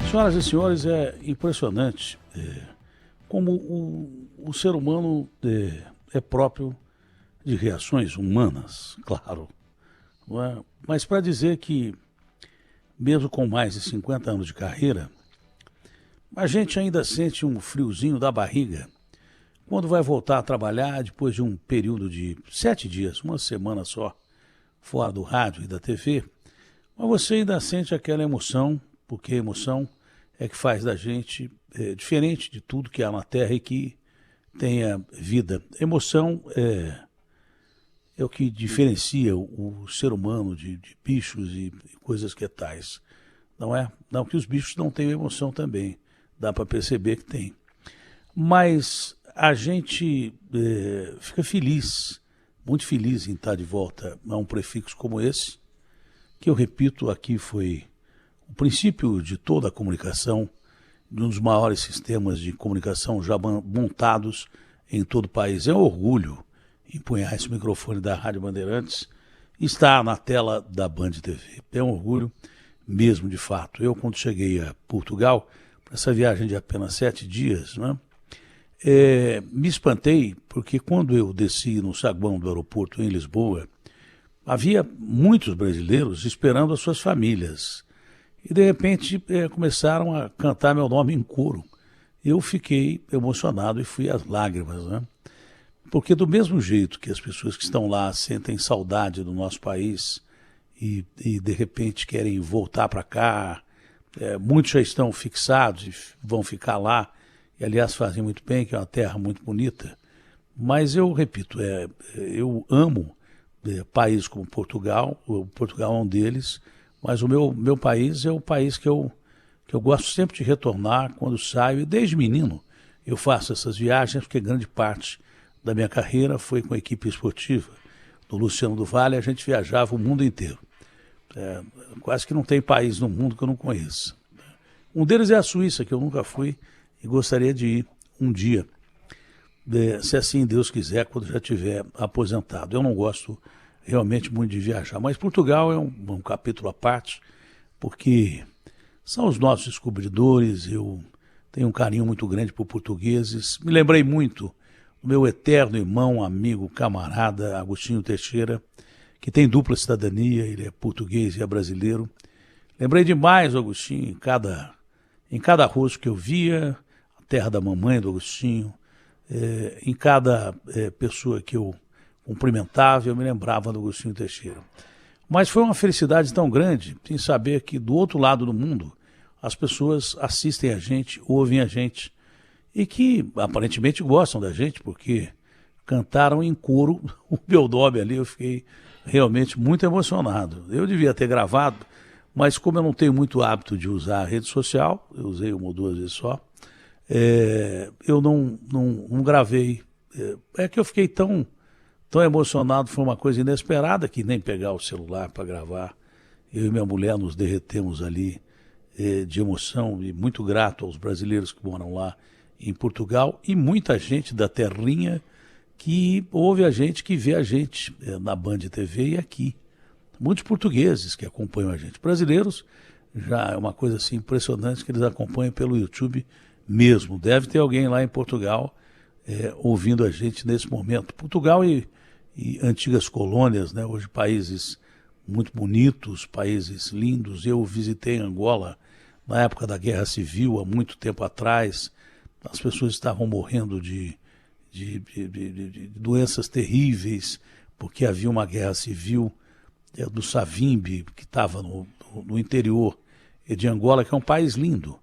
Senhoras e senhores, é impressionante como o ser humano é próprio de reações humanas, claro. Não é? Mas para dizer que, mesmo com mais de 50 anos de carreira, a gente ainda sente um friozinho da barriga quando vai voltar a trabalhar depois de um período de 7 dias, uma semana só, fora do rádio e da TV, mas você ainda sente aquela emoção, porque a emoção é que faz da gente diferente de tudo que há na Terra e que tenha vida. Emoção é o que diferencia o ser humano de bichos e coisas que tais. Não é? Não que os bichos não tenham emoção também, dá para perceber que tem. Mas a gente fica feliz, muito feliz em estar de volta a um prefixo como esse, que eu repito aqui foi o princípio de toda a comunicação, de um dos maiores sistemas de comunicação já montados em todo o país. É um orgulho empunhar esse microfone da Rádio Bandeirantes e estar na tela da Band TV. É um orgulho mesmo, de fato. Eu, quando cheguei a Portugal, para essa viagem de apenas 7 dias, né, me espantei, porque quando eu desci no saguão do aeroporto em Lisboa, havia muitos brasileiros esperando as suas famílias. E, de repente, começaram a cantar meu nome em coro. Eu fiquei emocionado e fui às lágrimas, né? Porque do mesmo jeito que as pessoas que estão lá sentem saudade do nosso país e de repente querem voltar para cá, muitos já estão fixados e vão ficar lá, e aliás fazem muito bem, que é uma terra muito bonita. Mas eu repito, eu amo países como Portugal, o Portugal é um deles, mas o meu país é o país que eu gosto sempre de retornar quando saio, e desde menino eu faço essas viagens, porque grande parte da minha carreira foi com a equipe esportiva do Luciano do Vale, a gente viajava o mundo inteiro. Quase que não tem país no mundo que eu não conheça. Um deles é a Suíça, que eu nunca fui e gostaria de ir um dia, se assim Deus quiser, quando já estiver aposentado. Eu não gosto realmente muito de viajar, mas Portugal é um capítulo à parte, porque são os nossos descobridores, eu tenho um carinho muito grande por portugueses. Me lembrei muito do meu eterno irmão, amigo, camarada, Agostinho Teixeira, que tem dupla cidadania, ele é português e é brasileiro. Lembrei demais do Agostinho em cada rosto que eu via, a terra da mamãe do Agostinho, em cada pessoa que eu cumprimentava, eu me lembrava do Agostinho Teixeira. Mas foi uma felicidade tão grande em saber que do outro lado do mundo as pessoas assistem a gente, ouvem a gente e que aparentemente gostam da gente, porque cantaram em coro o meu nome ali, eu fiquei realmente muito emocionado. Eu devia ter gravado, mas como eu não tenho muito hábito de usar a rede social, eu usei uma ou duas vezes só, eu não gravei. É que eu fiquei tão emocionado, foi uma coisa inesperada, que nem pegar o celular para gravar. Eu e minha mulher nos derretemos ali de emoção, e muito grato aos brasileiros que moram lá em Portugal e muita gente da terrinha que ouve a gente, que vê a gente na Band TV e aqui. Muitos portugueses que acompanham a gente. Brasileiros, já é uma coisa assim impressionante que eles acompanham pelo YouTube mesmo. Deve ter alguém lá em Portugal ouvindo a gente nesse momento. Portugal e antigas colônias, né? Hoje países muito bonitos, países lindos. Eu visitei Angola na época da Guerra Civil, há muito tempo atrás. As pessoas estavam morrendo de doenças terríveis, porque havia uma guerra civil do Savimbi, que estava no interior de Angola, que é um país lindo.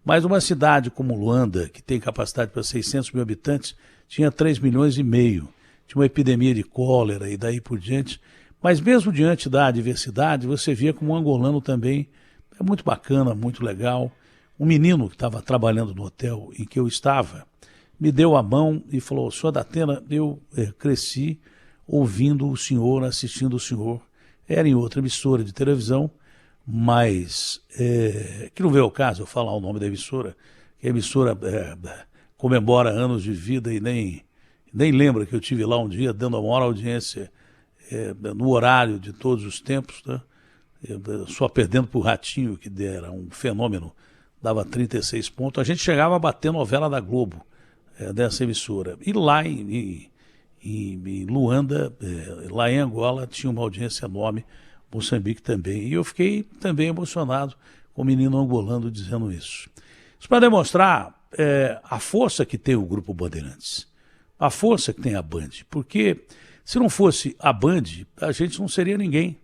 Mas uma cidade como Luanda, que tem capacidade para 600 mil habitantes, tinha 3,5 milhões. Tinha uma epidemia de cólera e daí por diante. Mas mesmo diante da adversidade, você via como um angolano também é muito bacana, muito legal. Um menino que estava trabalhando no hotel em que eu estava, me deu a mão e falou: senhor Datena, eu cresci ouvindo o senhor, assistindo o senhor. Era em outra emissora de televisão, mas que não veio ao caso eu falar o nome da emissora, que a emissora comemora anos de vida e nem lembra que eu estive lá um dia dando a maior audiência no horário de todos os tempos, né? Só perdendo para o Ratinho, que era um fenômeno dava 36 pontos. A gente chegava a bater novela da Globo, dessa emissora. E lá em Luanda, lá em Angola, tinha uma audiência enorme, Moçambique também. E eu fiquei também emocionado com o menino angolano dizendo isso. Isso para demonstrar a força que tem o Grupo Bandeirantes, a força que tem a Band. Porque se não fosse a Band, a gente não seria ninguém.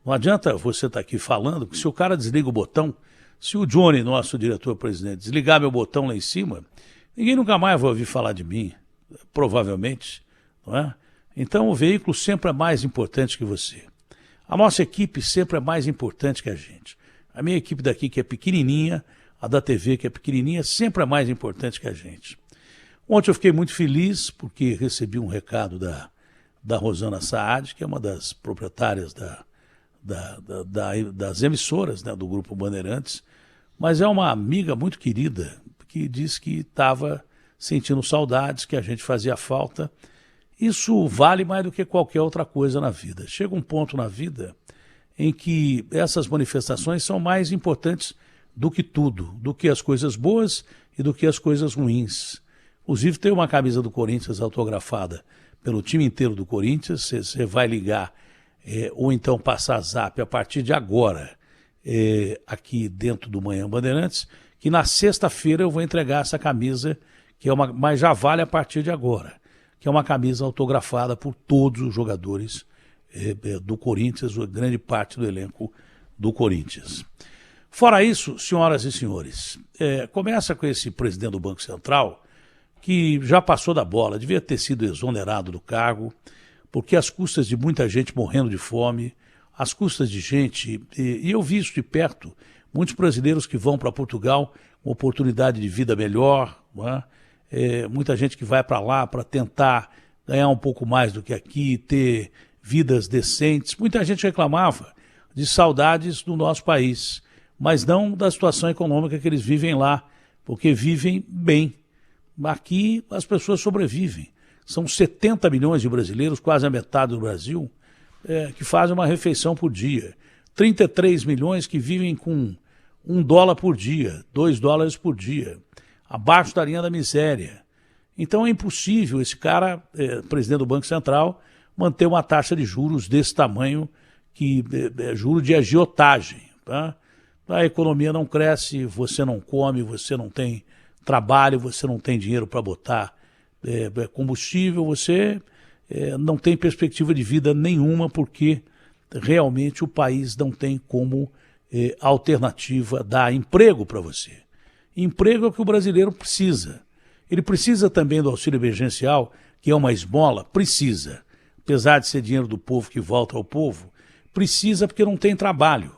Não adianta você estar aqui falando que se o cara desliga o botão, se o Johnny, nosso diretor-presidente, desligar meu botão lá em cima, ninguém nunca mais vai ouvir falar de mim, provavelmente, não é? Então o veículo sempre é mais importante que você. A nossa equipe sempre é mais importante que a gente. A minha equipe daqui, que é pequenininha, a da TV, que é pequenininha, sempre é mais importante que a gente. Ontem eu fiquei muito feliz porque recebi um recado da Rosana Saad, que é uma das proprietárias das emissoras, né, do Grupo Bandeirantes, mas é uma amiga muito querida que disse que estava sentindo saudades, que a gente fazia falta. Isso vale mais do que qualquer outra coisa na vida. Chega um ponto na vida em que essas manifestações são mais importantes do que tudo, do que as coisas boas e do que as coisas ruins. Inclusive tem uma camisa do Corinthians autografada pelo time inteiro do Corinthians, você vai ligar ou então passar zap a partir de agora, aqui dentro do Manhã Bandeirantes, que na sexta-feira eu vou entregar essa camisa, mas já vale a partir de agora, que é uma camisa autografada por todos os jogadores do Corinthians, grande parte do elenco do Corinthians. Fora isso, senhoras e senhores, começa com esse presidente do Banco Central, que já passou da bola, devia ter sido exonerado do cargo, porque às custas de muita gente morrendo de fome, às custas de gente, e eu vi isso de perto, muitos brasileiros que vão para Portugal com oportunidade de vida melhor, não é? Muita gente que vai para lá para tentar ganhar um pouco mais do que aqui, ter vidas decentes. Muita gente reclamava de saudades do nosso país, mas não da situação econômica que eles vivem lá, porque vivem bem. Aqui as pessoas sobrevivem. São 70 milhões de brasileiros, quase a metade do Brasil, que fazem uma refeição por dia. 33 milhões que vivem com $1 por dia, $2 por dia, abaixo da linha da miséria. Então é impossível esse cara, presidente do Banco Central, manter uma taxa de juros desse tamanho, que é juro de agiotagem. Tá? A economia não cresce, você não come, você não tem trabalho, você não tem dinheiro para botar combustível, você não tem perspectiva de vida nenhuma, porque realmente o país não tem como alternativa dar emprego para você. Emprego é o que o brasileiro precisa. Ele precisa também do auxílio emergencial, que é uma esmola, precisa. Apesar de ser dinheiro do povo que volta ao povo, precisa porque não tem trabalho.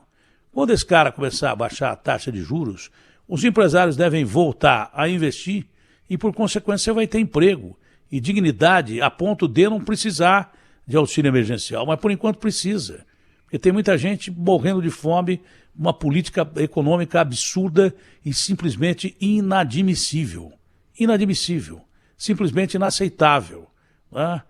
Quando esse cara começar a baixar a taxa de juros, os empresários devem voltar a investir e, por consequência, você vai ter emprego e dignidade a ponto de não precisar de auxílio emergencial. Mas, por enquanto, precisa. Porque tem muita gente morrendo de fome, uma política econômica absurda e simplesmente inadmissível. Inadmissível. Simplesmente inaceitável. Né?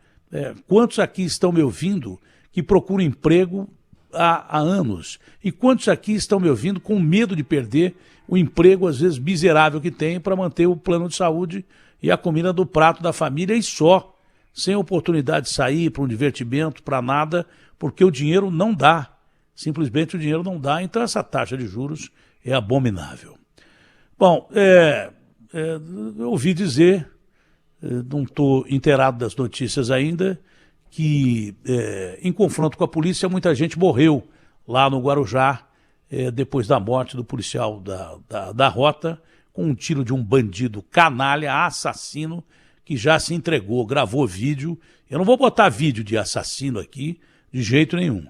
Quantos aqui estão me ouvindo que procuram emprego há anos? E quantos aqui estão me ouvindo com medo de perder o emprego, às vezes miserável, que tem para manter o plano de saúde e a comida do prato da família e só, sem oportunidade de sair para um divertimento, para nada, porque o dinheiro não dá. Simplesmente o dinheiro não dá, então essa taxa de juros é abominável. Bom, eu ouvi dizer, não estou inteirado das notícias ainda, que em confronto com a polícia muita gente morreu lá no Guarujá, depois da morte do policial da rota, com um tiro de um bandido canalha, assassino, que já se entregou, gravou vídeo. Eu não vou botar vídeo de assassino aqui de jeito nenhum,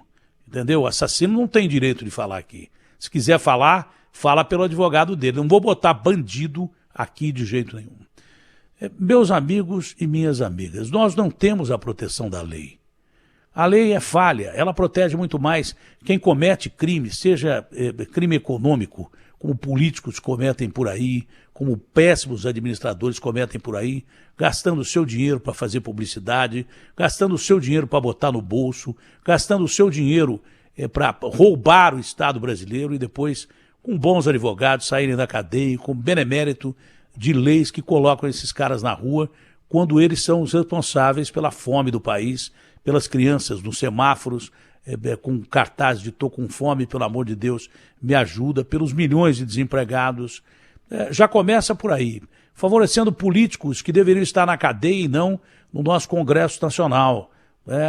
entendeu? O assassino não tem direito de falar aqui. Se quiser falar, fala pelo advogado dele. Não vou botar bandido aqui de jeito nenhum. Meus amigos e minhas amigas, nós não temos a proteção da lei. A lei é falha, ela protege muito mais quem comete crime, seja crime econômico, como políticos cometem por aí, como péssimos administradores cometem por aí, gastando o seu dinheiro para fazer publicidade, gastando o seu dinheiro para botar no bolso, gastando o seu dinheiro para roubar o Estado brasileiro e depois, com bons advogados, saírem da cadeia, com benemérito de leis que colocam esses caras na rua quando eles são os responsáveis pela fome do país, pelas crianças nos semáforos, com cartazes de "tô com fome, pelo amor de Deus, me ajuda", pelos milhões de desempregados. Já começa por aí, favorecendo políticos que deveriam estar na cadeia e não no nosso Congresso Nacional.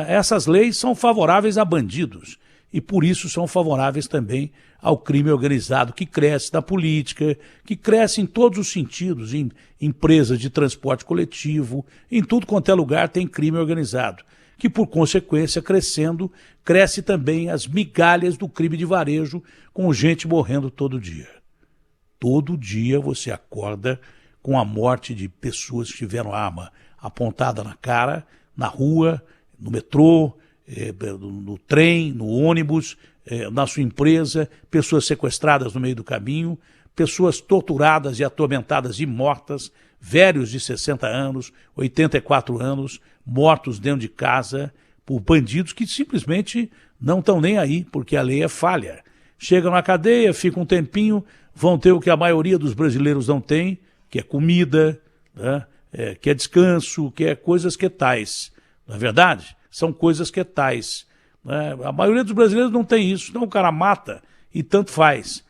Essas leis são favoráveis a bandidos e por isso são favoráveis também ao crime organizado, que cresce na política, que cresce em todos os sentidos, em empresas de transporte coletivo, em tudo quanto é lugar tem crime organizado, que por consequência, crescendo, cresce também as migalhas do crime de varejo, com gente morrendo todo dia. Todo dia você acorda com a morte de pessoas que tiveram arma apontada na cara, na rua, no metrô, no trem, no ônibus, na sua empresa, pessoas sequestradas no meio do caminho, pessoas torturadas e atormentadas e mortas, velhos de 60 anos, 84 anos, mortos dentro de casa por bandidos que simplesmente não estão nem aí, porque a lei é falha. Chegam na cadeia, ficam um tempinho, vão ter o que a maioria dos brasileiros não tem, que é comida, né? Que é descanso, que é coisas que tais. Não é verdade? São coisas que tais. Né? A maioria dos brasileiros não tem isso, então o cara mata e tanto faz.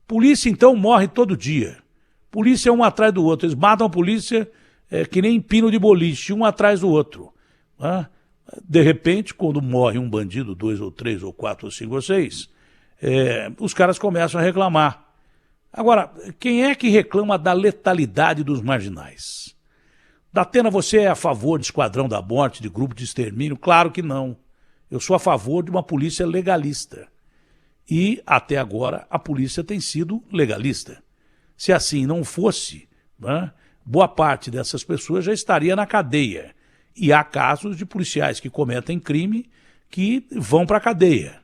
Polícia, então, morre todo dia. Polícia é um atrás do outro. Eles matam a polícia que nem pino de boliche, um atrás do outro. Né? De repente, quando morre um bandido, 2 ou 3 ou 4 ou 5 ou 6, os caras começam a reclamar. Agora, quem é que reclama da letalidade dos marginais? Datena, você é a favor de esquadrão da morte, de grupo de extermínio? Claro que não. Eu sou a favor de uma polícia legalista. E, até agora, a polícia tem sido legalista. Se assim não fosse, né, boa parte dessas pessoas já estaria na cadeia. E há casos de policiais que cometem crime que vão para a cadeia.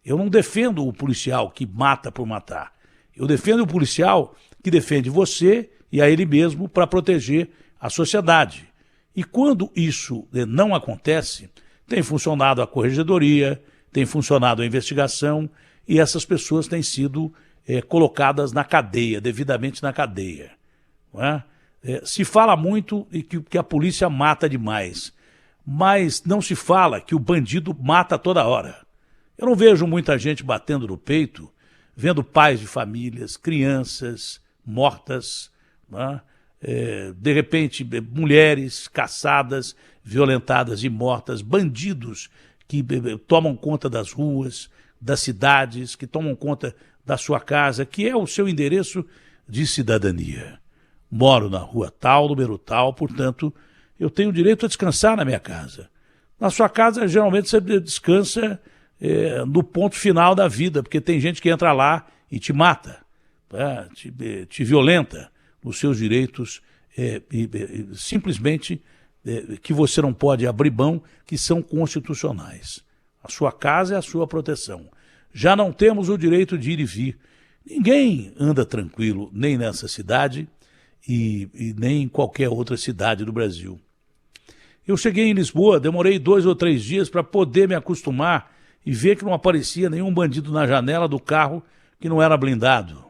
Eu não defendo o policial que mata por matar. Eu defendo o policial que defende você e a ele mesmo para proteger a sociedade. E quando isso não acontece, tem funcionado a corregedoria, tem funcionado a investigação e essas pessoas têm sido colocadas na cadeia, devidamente na cadeia. Não é? Se fala muito que a polícia mata demais, mas não se fala que o bandido mata toda hora. Eu não vejo muita gente batendo no peito, vendo pais de famílias, crianças mortas, não é? De repente mulheres caçadas, violentadas e mortas, bandidos que tomam conta das ruas, das cidades, que tomam conta da sua casa, que é o seu endereço de cidadania. Moro na rua tal, número tal, portanto, eu tenho direito a descansar na minha casa. Na sua casa, geralmente, você descansa no ponto final da vida, porque tem gente que entra lá e te mata, tá? Te violenta nos seus direitos, simplesmente que você não pode abrir mão, que são constitucionais. A sua casa é a sua proteção. Já não temos o direito de ir e vir. Ninguém anda tranquilo, nem nessa cidade e nem em qualquer outra cidade do Brasil. Eu cheguei em Lisboa, demorei 2 ou 3 dias para poder me acostumar e ver que não aparecia nenhum bandido na janela do carro que não era blindado.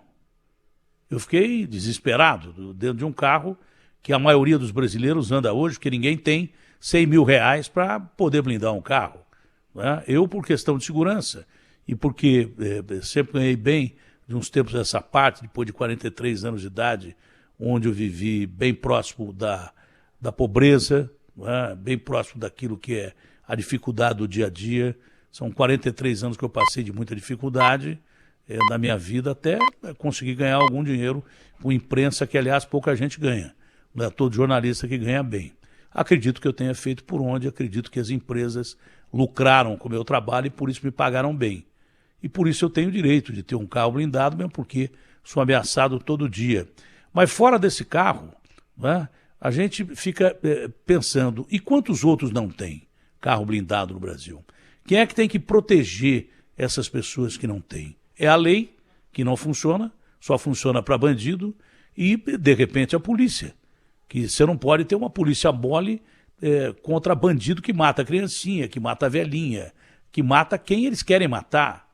Eu fiquei desesperado dentro de um carro que a maioria dos brasileiros anda hoje, porque ninguém tem 100 mil reais para poder blindar um carro. Né? Eu, por questão de segurança, e porque sempre ganhei bem de uns tempos essa parte, depois de 43 anos de idade, onde eu vivi bem próximo da pobreza, né? Bem próximo daquilo que é a dificuldade do dia a dia. São 43 anos que eu passei de muita dificuldade na minha vida, até conseguir ganhar algum dinheiro com imprensa, que aliás pouca gente ganha. Não é todo jornalista que ganha bem. Acredito que eu tenha feito por onde, acredito que as empresas lucraram com o meu trabalho e por isso me pagaram bem. E por isso eu tenho o direito de ter um carro blindado, mesmo porque sou ameaçado todo dia. Mas fora desse carro, né, a gente fica pensando, e quantos outros não têm carro blindado no Brasil? Quem é que tem que proteger essas pessoas que não têm? É a lei, que não funciona, só funciona para bandido, e, de repente, a polícia. Que você não pode ter uma polícia mole contra bandido que mata a criancinha, que mata a velhinha, que mata quem eles querem matar,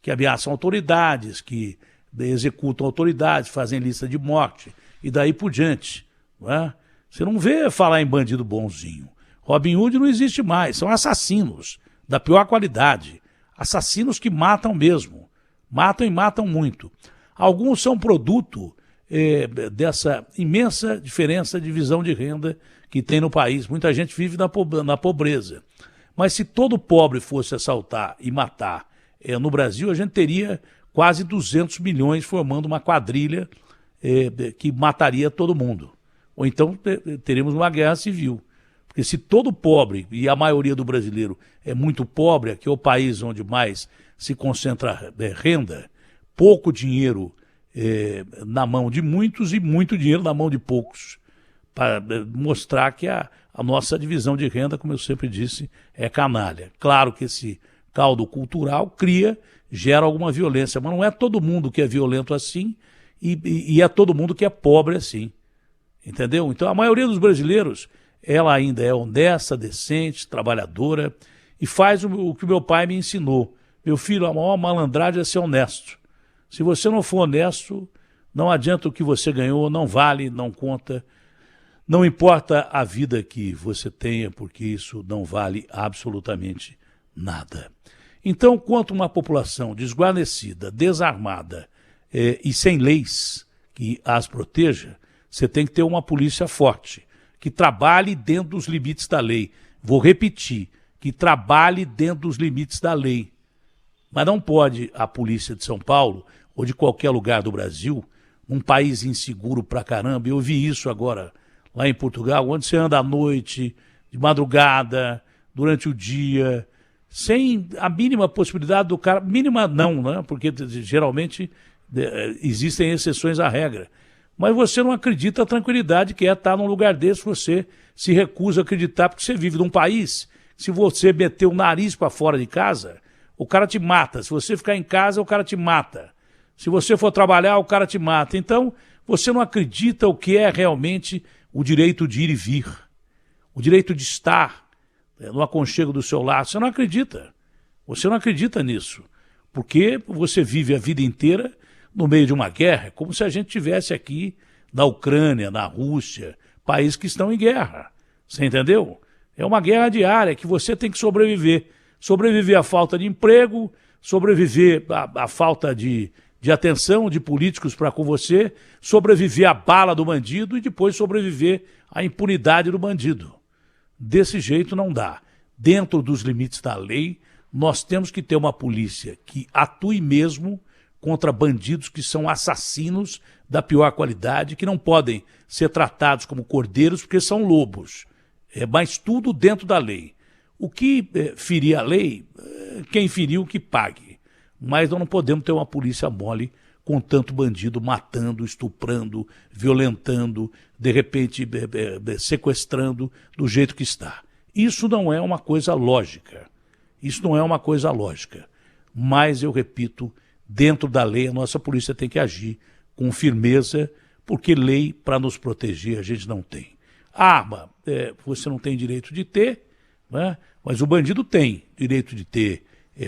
que ameaçam autoridades, que executam autoridades, fazem lista de morte e daí por diante. Não é? Você não vê falar em bandido bonzinho. Robin Hood não existe mais, são assassinos da pior qualidade. Assassinos que matam mesmo. Matam e matam muito. Alguns são produto dessa imensa diferença de visão de renda que tem no país. Muita gente vive na pobreza. Mas se todo pobre fosse assaltar e matar no Brasil, a gente teria quase 200 milhões formando uma quadrilha que mataria todo mundo. Ou então teríamos uma guerra civil. Porque se todo pobre, e a maioria do brasileiro é muito pobre, aqui é o país onde mais se concentra renda, pouco dinheiro na mão de muitos e muito dinheiro na mão de poucos, para mostrar que a nossa divisão de renda, como eu sempre disse, é canalha. Claro que esse caldo cultural gera alguma violência, mas não é todo mundo que é violento assim e é todo mundo que é pobre assim. Entendeu? Então a maioria dos brasileiros, ela ainda é honesta, decente, trabalhadora e faz o que o meu pai me ensinou. Meu filho, a maior malandragem é ser honesto. Se você não for honesto, não adianta o que você ganhou, não vale, não conta. Não importa a vida que você tenha, porque isso não vale absolutamente nada. Então, quanto uma população desguarnecida, desarmada e sem leis que as proteja, você tem que ter uma polícia forte, que trabalhe dentro dos limites da lei. Vou repetir, que trabalhe dentro dos limites da lei. Mas não pode a polícia de São Paulo, ou de qualquer lugar do Brasil, um país inseguro pra caramba, eu vi isso agora lá em Portugal, onde você anda à noite, de madrugada, durante o dia, sem a mínima possibilidade do cara, mínima não, né? Porque geralmente existem exceções à regra. Mas você não acredita a tranquilidade que é estar num lugar desse, você se recusa a acreditar, porque você vive num país, se você meter o nariz para fora de casa, o cara te mata. Se você ficar em casa, o cara te mata. Se você for trabalhar, o cara te mata. Então, você não acredita o que é realmente o direito de ir e vir, o direito de estar no aconchego do seu lar. Você não acredita. Você não acredita nisso, porque você vive a vida inteira no meio de uma guerra, como se a gente tivesse aqui na Ucrânia, na Rússia, países que estão em guerra. Você entendeu? É uma guerra diária que você tem que sobreviver. Sobreviver à falta de emprego, sobreviver à falta de atenção de políticos para com você, sobreviver à bala do bandido e depois sobreviver à impunidade do bandido. Desse jeito não dá. Dentro dos limites da lei, nós temos que ter uma polícia que atue mesmo contra bandidos que são assassinos da pior qualidade, que não podem ser tratados como cordeiros porque são lobos. Mas tudo dentro da lei. O que ferir a lei, quem feriu que pague. Mas nós não podemos ter uma polícia mole com tanto bandido matando, estuprando, violentando, de repente sequestrando do jeito que está. Isso não é uma coisa lógica. Isso não é uma coisa lógica. Mas, eu repito, dentro da lei a nossa polícia tem que agir com firmeza, porque lei para nos proteger a gente não tem. Arma, você não tem direito de ter, né? Mas o bandido tem direito de ter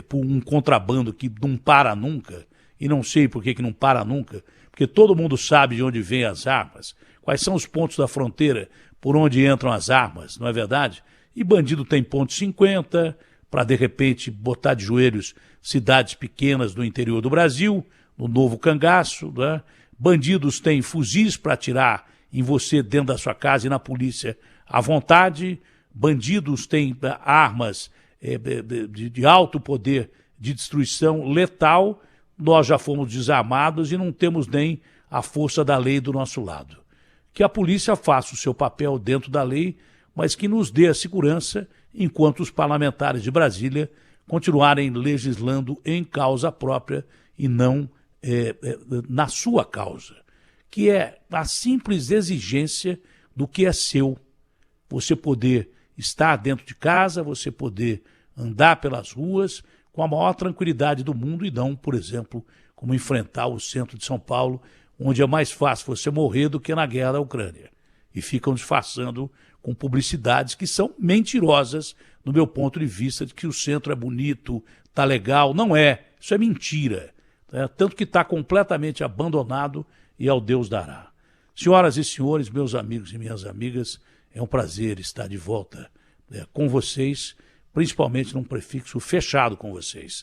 por um contrabando que não para nunca, e não sei por que não para nunca, porque todo mundo sabe de onde vêm as armas, quais são os pontos da fronteira por onde entram as armas, não é verdade? E bandido tem ponto 50 para, de repente, botar de joelhos cidades pequenas do interior do Brasil, no novo cangaço, né? Bandidos têm fuzis para atirar em você dentro da sua casa e na polícia à vontade. Bandidos têm armas de alto poder de destruição letal. Nós já fomos desarmados e não temos nem a força da lei do nosso lado. Que a polícia faça o seu papel dentro da lei, mas que nos dê a segurança enquanto os parlamentares de Brasília continuarem legislando em causa própria e não na sua causa, que é a simples exigência do que é seu. Você poder estar dentro de casa, você poder andar pelas ruas com a maior tranquilidade do mundo e não, por exemplo, como enfrentar o centro de São Paulo, onde é mais fácil você morrer do que na guerra da Ucrânia. E ficam disfarçando com publicidades que são mentirosas, do meu ponto de vista, de que o centro é bonito, tá legal. Não é. Isso é mentira. tanto que está completamente abandonado e ao Deus dará. Senhoras e senhores, meus amigos e minhas amigas, é um prazer estar de volta com vocês, principalmente num prefixo fechado com vocês.